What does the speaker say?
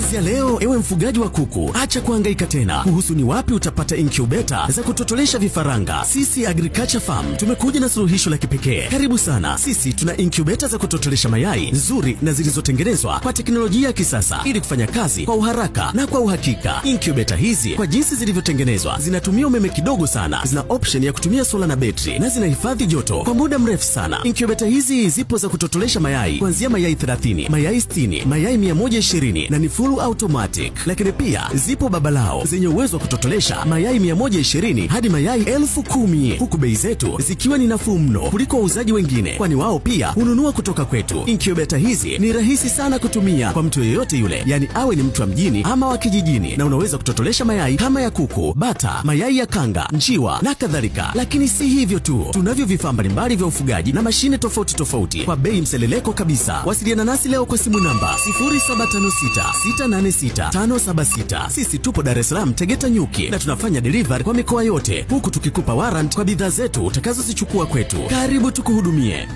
Kuanzia leo, ewe mfugaji wa kuku, acha kuhangaika tena kuhusu ni wapi utapata incubator za kutotolesha vifaranga. Sisi Agriculture Farm tumekuja na suluhisho la kipekee. Karibu sana. Sisi tuna incubator za kutotolesha mayai nzuri na zilizotengenezwa kwa teknolojia ya kisasa ili kufanya kazi kwa uharaka na kwa uhakika. Incubator hizi kwa jinsi zilivyotengenezwa zinatumia umeme kidogo sana, zina option ya kutumia sola na betri na zinahifadhi joto kwa muda mrefu sana. Incubator hizi zipo za kutotolesha mayai kuanzia mayai 30, mayai 60, mayai 120 na ni full automatic. Lakini pia zipo babalao zenye uwezo wa kutotolesha mayai 120 hadi mayai 10,000, huku bei zetu zikiwa ni nafuu mno kuliko wauzaji wengine, kwani wao pia hununua kutoka kwetu. Incubator hizi ni rahisi sana kutumia kwa mtu yeyote yule, yani awe ni mtu wa mjini ama wa kijijini, na unaweza kutotolesha mayai kama ya kuku, bata, mayai ya kanga, njiwa na kadhalika. Lakini si hivyo tu, tunavyo vifaa mbalimbali vya ufugaji na mashine tofauti tofauti kwa bei mseleleko kabisa. Wasiliana nasi leo kwa simu namba 0756686576. Sisi tupo Dar es Salaam Tegeta Nyuki na tunafanya delivery kwa mikoa yote, huku tukikupa warrant kwa bidhaa zetu utakazozichukua kwetu. Karibu tukuhudumie.